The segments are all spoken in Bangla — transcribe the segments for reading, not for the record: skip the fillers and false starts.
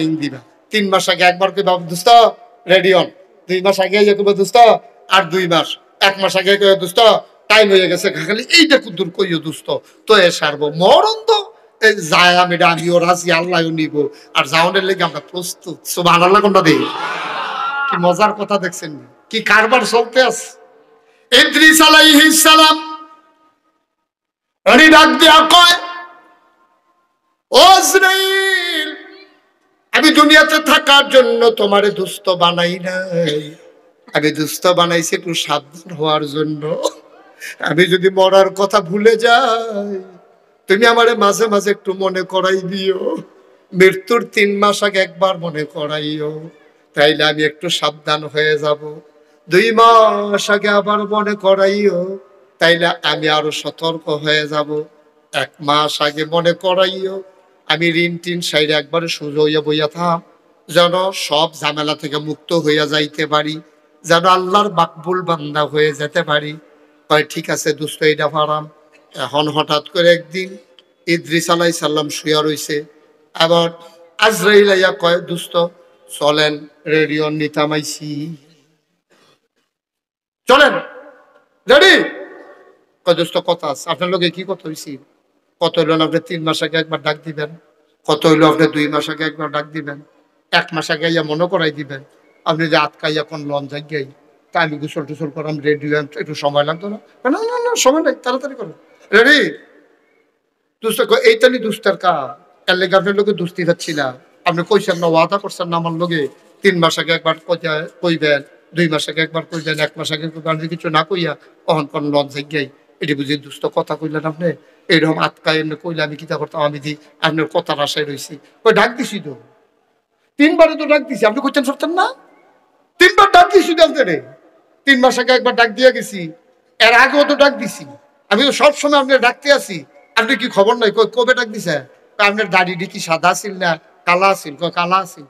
ওয়ার্নিং দিবা। 3 মাস আগে একবার কইবা দোস্ত রেডি অন, 2 মাস আগে কইবা দোস্ত আর 2 মাস, 1 মাস আগে কইবা দোস্ত টাইম হয়ে গেছে, খালি এইটা কুদুর কইও দোস্ত তো এ সারবো মরণ তো যায়। আমিও রাজি, আল্লাহও নিব, আর যাওনের লেগে আমরা প্রস্তুত। সুবহানাল্লাহ কোনটা দেই? কি মজার কথা দেখছেন, কি কারবার চলতে আছে। ইদ্রিস আলাইহিস সালাম উনি ডাক দিয়া কয়, ও আজরাইল, আমি দুনিয়াতে থাকার জন্য তোমারে দুস্থ বানাই নাই, আমি দুস্থ বানাইছি একটু সাবধান হওয়ার জন্য। আমি যদি মরার কথা ভুলে যাই, তুমি আমারে মাঝে মাঝে একটু মনে করাই দিও। মৃত্যুর 3 মাস আগে একবার মনে করাইও, তাইলে আমি একটু সাবধান হয়ে যাব। 2 মাস আগে আবার মনে করাইও, তাইলে আমি আরো সতর্ক হয়ে যাব। 1 মাস আগে মনে করাইও, আমি ঋণ টিন সাইডে একবারে সোজা হইয়া বইয়া থাম, যেন সব ঝামেলা থেকে মুক্ত হইয়া যাইতে পারি, যেন আল্লাহর মাকবুল বান্দা হয়ে যেতে পারি। কয় ঠিক আছে দোস্ত, এইটা পারাম। এখন হঠাৎ করে একদিন ইদ্রিস আলাইহিস সালাম শুয়া রইছে, আবার আজরাইল আইয়া কয় দোস্ত চলেন রেডিও নিতামাইছি, চলেন রেডি। কয় দোস্ত কথা আছে আপনার লোকে, কি কথা হইছি? কত হইল আপনি 3 মাস আগে একবার ডাক দিবেন, কত হইলো আপনি 2 মাস আগে একবার ডাক দিবেন, 1 মাস আগে ইয়া মনে করাই দিবেন। আপনি যে আটকাইয়া কোন লন যাই, তা আমি গোসল টুসল করাম, রেডি একটু সময় লাগতো না? না না না সময় নাই, তাড়াতাড়ি করো রেডি। দুস্ত এইটালি দুস্তার কা এর লেগে আপনার লোকে দুস্তি যাচ্ছি না। আপনি কইছেন না, ওয়াদা করছেন না আমার লোকে 3 মাস আগে একবার কইবেন, 2 মাস আগে একবার কইবেন, 1 মাস আগে কইবেন, কিছু না কইয়া অহন কোন লন যাই, এটি বুঝি দুস্থ কথা কইলেন আপনি। এইরকম আটকায় এমনি কইলে আমি কিতা করতাম? আমি দি আপনার কথার আশায় রয়েছি। ওই ডাক দিছি তো 3 বারে তো ডাক দিছি, আপনি কইছেন সরতেন না? 3 বার ডাক দিছি তো আপনারে। 3 মাস আগে একবার ডাক দিয়া গেছি, এর আগেও তো ডাক দিছি। আমি তো সবসময় আপনার ডাকতে আছি, আপনি কি খবর নাই? কবে ডাক দিছে? আপনার দাড়ি কি সাদা আছিল না কালা আছিল? কালা আছিল।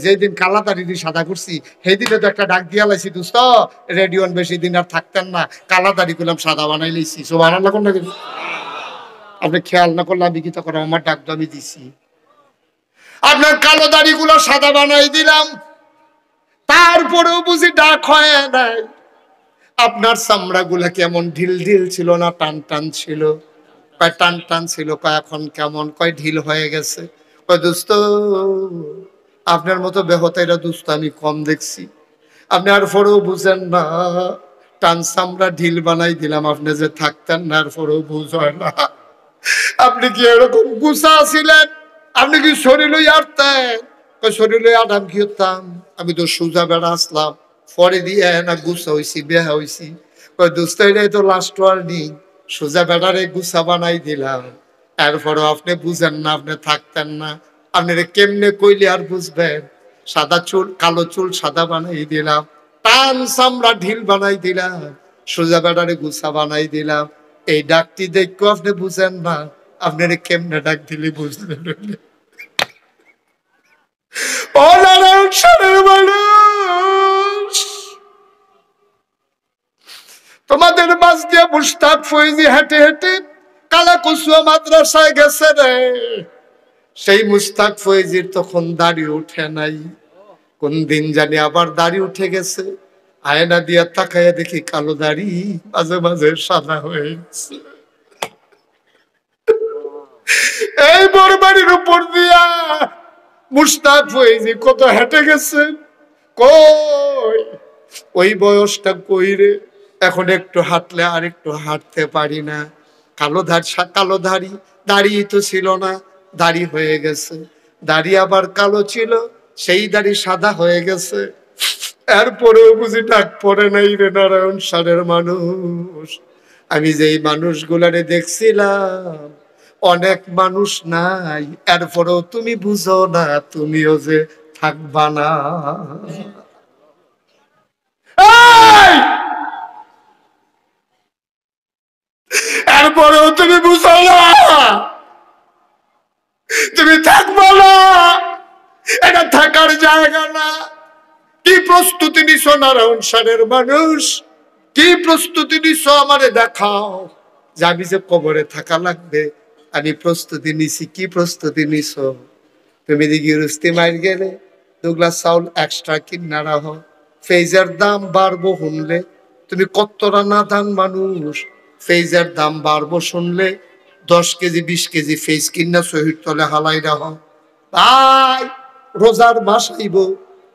যেদিন কালা দাড়ি সাদা করছি সেই দিনে তো একটা ডাক দিয়া লাইছি দোস্ত রেডিওন, বেশি দিন আর থাকতেন না, কালা দাড়ি করলাম সাদা বানাই লাইছি। সুবহানাল্লাহ কোন না? আপনি খেয়াল না করলে আমি কি তা করাম? আমার ডাক তো আমি দিছি, আপনার কালো দাড়ি গুলো সাদা বানাই দিলাম, তারপরেও বুঝি ডাক হয় নাই। আপনার চামড়া গুলা কেমন ঢিল ঢিল ছিল না টান টান ছিল? কয় টান টান ছিল। কয় এখন কেমন? কয় ঢিল হয়ে গেছে। কয় দোস্ত আপনার মতো বেহতাইরা দোস্ত আমি কম দেখছি, আপনি আর পরেও বুঝেন না। টান চামড়া ঢিল বানাই দিলাম, আপনি যে থাকতেন না, আর পরেও বুঝ হয় না। আপনি কি এরকম গুছা ছিলেন? আপনি কি শরীর লই আটতেন? শরীর লই আটাম কি হতাম? আমি তো সোজা বেড়া আসলাম, পরে দিয়ে না গুছা হইছি, বেহা হইছি। কই দোস্ত এটাই তো লাস্ট ওয়ার্নিং, সোজা বেড়ারে গুছা বানাই দিলাম, এরপরও আপনি বুঝেন না, আপনি থাকতেন না। আপনারা কেমনে কইলে আর বুঝবেন? সাদা চুল কালো চুল সাদা বানাই দিলাম, টান চামড়া ঢিল বানাই দিলাম, সোজা বেড়ারে গুছা বানাই দিলাম। এই ডাকটি দেখো আপনি বুঝেন না, আপনারা কেমনে ডাক দিলে বুঝলেন? ও নারায়ণ সারের মানুষ, তোমাদের মাঝ দিয়ে মুশতাক ফৈজি হেঁটে হেঁটে কালাকুসুয়া মাদ্রাসায় গেছে রে। সেই মুশতাক ফৈজির তখন দাড়ি উঠে নাই, কোন দিন জানি আবার দাড়ি উঠে গেছে। আয়না দিয়া তাকাইয়া দেখি কালো দাড়ি মাঝে মাঝে সাদা হয়েছে। এই বড় বাড়ির উপর দিয়া মুশতাক ফৈজি কত হেঁটে গেছে, কই ওই বয়সটা কই রে? এখন একটু হাঁটলে আর একটু হাঁটতে পারি না। কালো দাড়ি, দাড়ি তো ছিল না, দাড়ি হয়ে গেছে। দাড়ি আবার কালো ছিল, সেই দাড়ি সাদা হয়ে গেছে। এরপরেও বুঝি ডাক পড়ে নাই রে নারায়ণ সারের মানুষ। আমি যেই মানুষগুলারে দেখছিলাম অনেক মানুষ নাই, এরপরেও তুমি বুঝো না, তুমিও যে থাকবা না। এরপরেও তুমি বুঝো না, তুমি থাকবা না। এটা থাকার জায়গা না। কি প্রস্তুতি নিছ নারায়ণ সারের মানুষ? কি প্রস্তুতি নিছ? আমারে দেখাও যে আমি যে কবরে থাকা লাগবে, আমি প্রস্তুতি নিছি। কি প্রস্তুতি নিছ? তুমি দিকে রুস্তি মাইর গেলে 2 গ্লাস চাউল এক্সট্রা কিনা রাহ। ফেজের দাম বাড়বো শুনলে, তুমি কতটা না দান মানুষ, ফেজের দাম বাড়বো শুনলে 10 কেজি 20 কেজি ফেজ কিনা শহীদ তলে হালাই রাহ। তাই রোজার মাস আইব,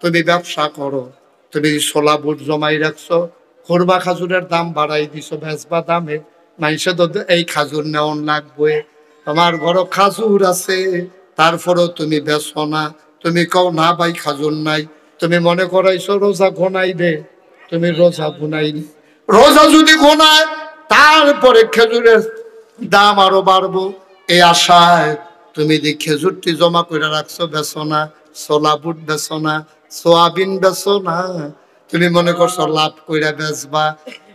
তুমি ব্যবসা করো। তুমি ছোলা বুট জমাই রাখছো, খোরমা খাজুরের দাম বাড়াই দিছো ভেজবা দামে, মানুষে তো এই খাজুর নেওয়ান লাগবে। তোমার ঘর খাজুর আছে, তারপরেও তুমি বেছো না। তুমি কও না ভাই খাজুর নাই। তুমি মনে করাইছো রোজা ঘনাইবে, তুমি রোজা ঘনাইনি। রোজা যদি ঘনায় তারপরে খেজুরের দাম আরো বাড়বো, এই আশায় তুমি যে খেজুরটি জমা করে রাখছো বেছো না, ছোলা বুট বেছো না, সোয়াবিন বেছো না। তুমি মনে করছো লাভ কইরা বেচবা,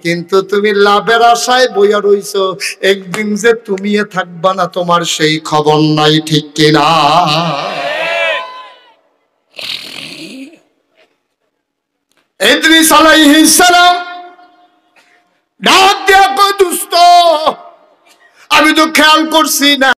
কিন্তু তুমি লাভের আশায় বইয়া রইছো। একদিন যে তুমি থাকবা না তোমার সেই খবর নাই, ঠিক কিনা? ইদ্রিস আলাইহিস সালাম ডাক দিয়া কয়, দুস্ত আমি তো খেয়াল করছি না